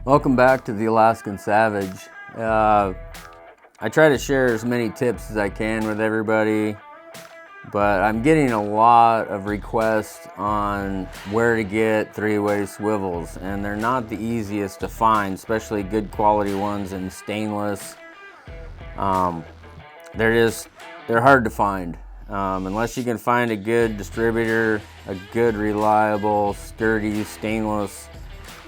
Welcome back to the Alaskan Savage. I try to share as many tips as I can with everybody, but I'm getting a lot of requests on where to get three-way swivels, and they're not the easiest to find, especially good quality ones in stainless. They're hard to find. Unless you can find a good distributor, a good, reliable, sturdy, stainless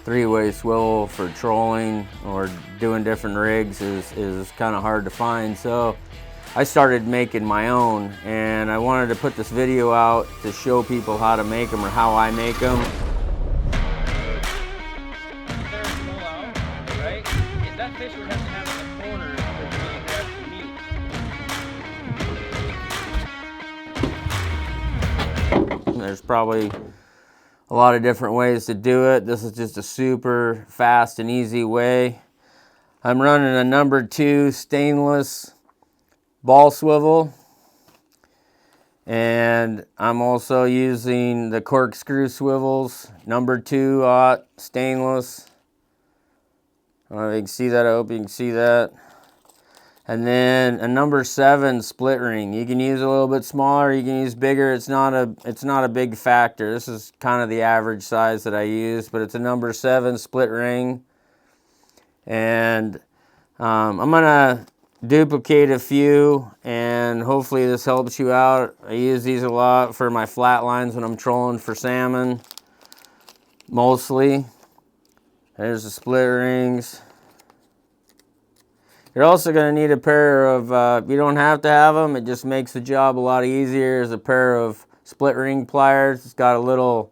three-way swivel for trolling or doing different rigs is kind of hard to find. So I started making my own, and I wanted to put this video out to show people how to make them or how I make them. That fish would have to have in the corner to grab the meat. There's probably a lot of different ways to do it. This is just a super fast and easy way. I'm running a number 2 stainless ball swivel, and I'm also using the corkscrew swivels, number 2 stainless. I don't know if you can see that. I hope you can see that. And then a number 7 split ring. You can use a little bit smaller, you can use bigger. It's not a big factor. This is kind of the average size that I use, but it's a number 7 split ring. And I'm gonna duplicate a few, and hopefully this helps you out. I use these a lot for my flat lines when I'm trolling for salmon, mostly. There's the split rings. You're also going to need a pair of, you don't have to have them, it just makes the job a lot easier, is a pair of split ring pliers. It's got a little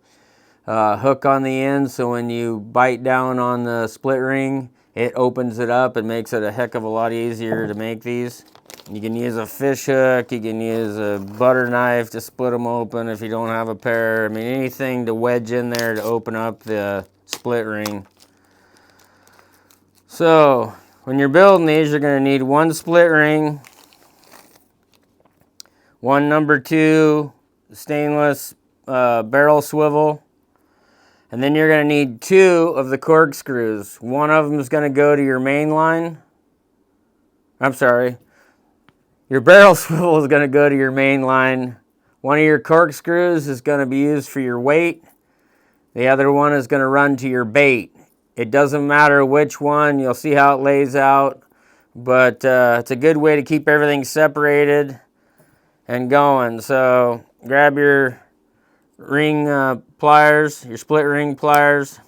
hook on the end, so when you bite down on the split ring, it opens it up and makes it a heck of a lot easier to make these. You can use a fish hook, you can use a butter knife to split them open if you don't have a pair. I mean, anything to wedge in there to open up the split ring. So when you're building these, you're going to need 1 split ring, 1 number 2 stainless barrel swivel, and then you're going to need 2 of the corkscrews. One of them is going to go to your main line. I'm sorry. Your barrel swivel is going to go to your main line. One of your corkscrews is going to be used for your weight. The other one is going to run to your bait. It doesn't matter which one, you'll see how it lays out, but it's a good way to keep everything separated and going. So grab your ring pliers, your split ring pliers,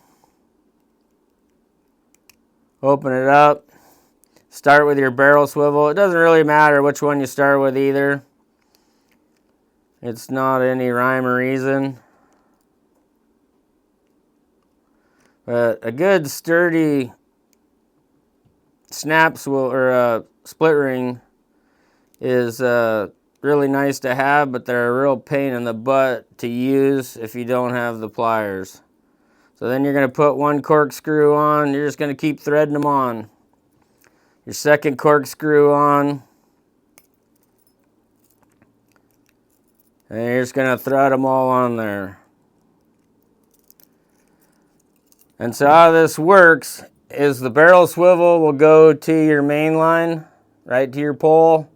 open it up, start with your barrel swivel. It doesn't really matter which one you start with either. It's not any rhyme or reason. But a good sturdy snap swivel or split ring is really nice to have, but they're a real pain in the butt to use if you don't have the pliers. So then you're going to put 1 corkscrew on. You're just going to keep threading them on. Your second corkscrew on. And you're just going to thread them all on there. And so how this works is the barrel swivel will go to your main line, right to your pole.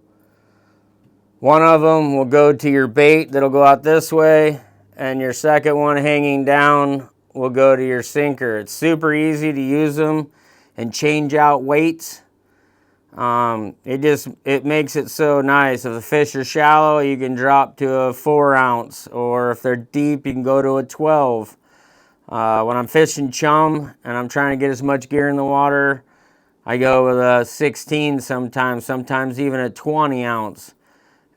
One of them will go to your bait that'll go out this way, and your second one hanging down will go to your sinker. It's super easy to use them and change out weights. It makes it so nice. If the fish are shallow, you can drop to a 4 ounce, or if they're deep, you can go to a 12. When I'm fishing chum and I'm trying to get as much gear in the water, I go with a 16 sometimes even a 20 ounce.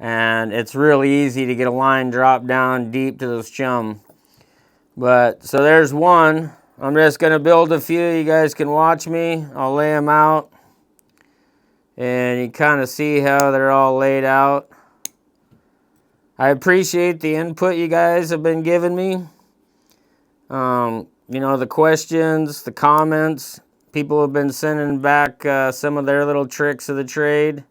And it's really easy to get a line drop down deep to those chum. But, so there's one. I'm just going to build a few. You guys can watch me. I'll lay them out. And you kind of see how they're all laid out. I appreciate the input you guys have been giving me. You know, the questions, the comments, people have been sending back some of their little tricks of the trade,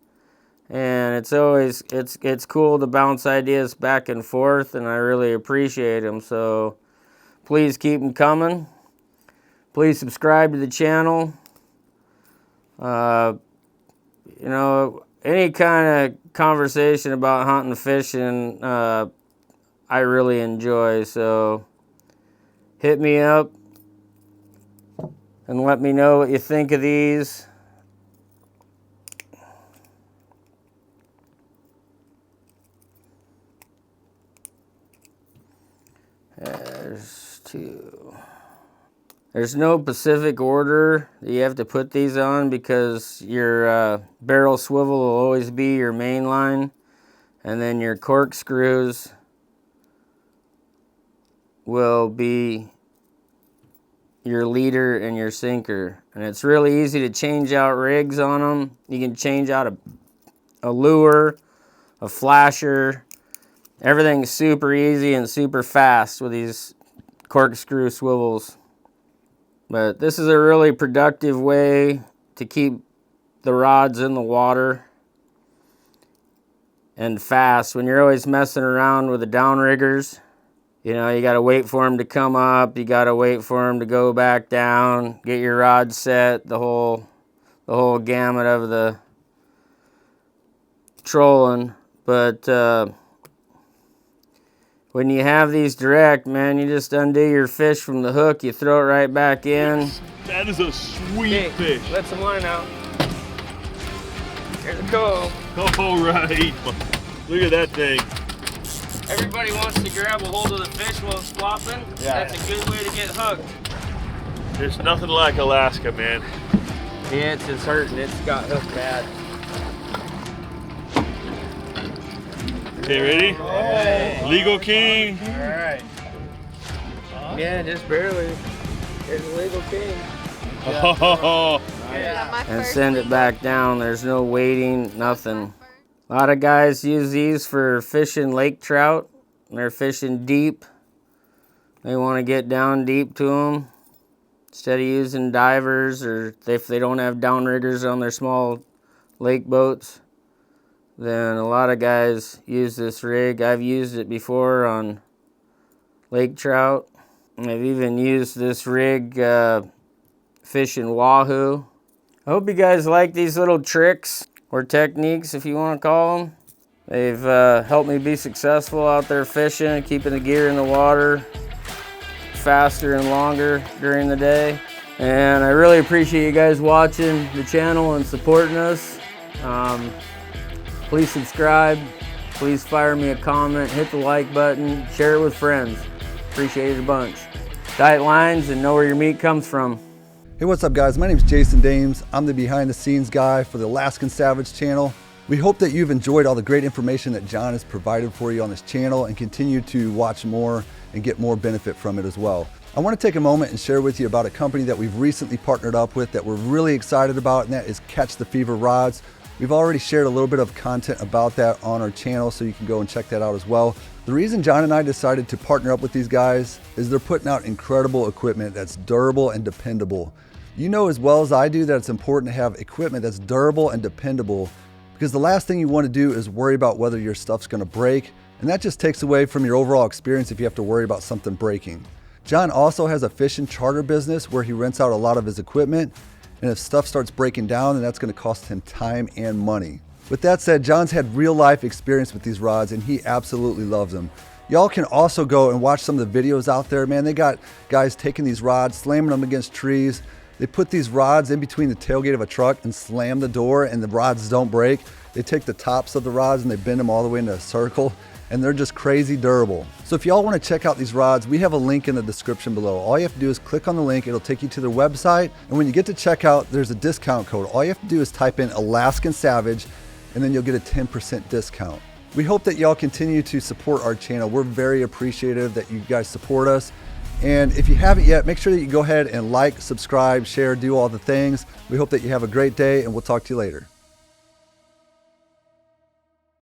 and it's always, it's cool to bounce ideas back and forth, and I really appreciate them. So please keep them coming. Please subscribe to the channel. You know, any kind of conversation about hunting and fishing, I really enjoy. So hit me up and let me know what you think of these. There's two. There's no specific order that you have to put these on because your barrel swivel will always be your main line, and then your corkscrews will be your leader and your sinker. And it's really easy to change out rigs on them. You can change out a lure, a flasher. Everything's super easy and super fast with these corkscrew swivels. But this is a really productive way to keep the rods in the water and fast. When you're always messing around with the downriggers, you know, you gotta wait for them to come up, you gotta wait for them to go back down, get your rod set, the whole gamut of the trolling. But when you have these direct, man, you just undo your fish from the hook, you throw it right back in. That is a sweet fish. Let some line out. Here it go. All right. Look at that thing. Everybody wants to grab a hold of the fish while it's flopping. Yeah. That's a good way to get hooked. There's nothing like Alaska, man. Yeah, it's just hurting. It's got hooked bad. Okay, ready? Hey. Legal King. All right. Yeah, just barely. There's a legal king. Oh, And send it back down. There's no waiting, nothing. A lot of guys use these for fishing lake trout. They're fishing deep. They want to get down deep to them. Instead of using divers, or if they don't have downriggers on their small lake boats, then a lot of guys use this rig. I've used it before on lake trout. I've even used this rig fishing wahoo. I hope you guys like these little tricks or techniques, if you want to call them. They've helped me be successful out there fishing, keeping the gear in the water faster and longer during the day. And I really appreciate you guys watching the channel and supporting us. Please subscribe, please fire me a comment, hit the like button, share it with friends. Appreciate it a bunch. Tight lines and know where your meat comes from. Hey, what's up guys? My name is Jason Dames. I'm the behind the scenes guy for the Alaskan Savage channel. We hope that you've enjoyed all the great information that John has provided for you on this channel and continue to watch more and get more benefit from it as well. I want to take a moment and share with you about a company that we've recently partnered up with that we're really excited about, and that is Catch the Fever Rods. We've already shared a little bit of content about that on our channel, so you can go and check that out as well. The reason John and I decided to partner up with these guys is they're putting out incredible equipment that's durable and dependable. You know as well as I do that it's important to have equipment that's durable and dependable, because the last thing you want to do is worry about whether your stuff's going to break, and that just takes away from your overall experience if you have to worry about something breaking. John also has a fishing charter business where he rents out a lot of his equipment, and if stuff starts breaking down, then that's going to cost him time and money. With that said, John's had real life experience with these rods and he absolutely loves them. Y'all can also go and watch some of the videos out there, man. They got guys taking these rods, slamming them against trees. They put these rods in between the tailgate of a truck and slam the door, and the rods don't break. They take the tops of the rods and they bend them all the way into a circle, and they're just crazy durable. So if y'all want to check out these rods, we have a link in the description below. All you have to do is click on the link, it'll take you to their website, and when you get to checkout, there's a discount code. All you have to do is type in Alaskan Savage, and then you'll get a 10% discount. We hope that y'all continue to support our channel. We're very appreciative that you guys support us. And if you haven't yet, make sure that you go ahead and like, subscribe, share, do all the things. We hope that you have a great day, and we'll talk to you later.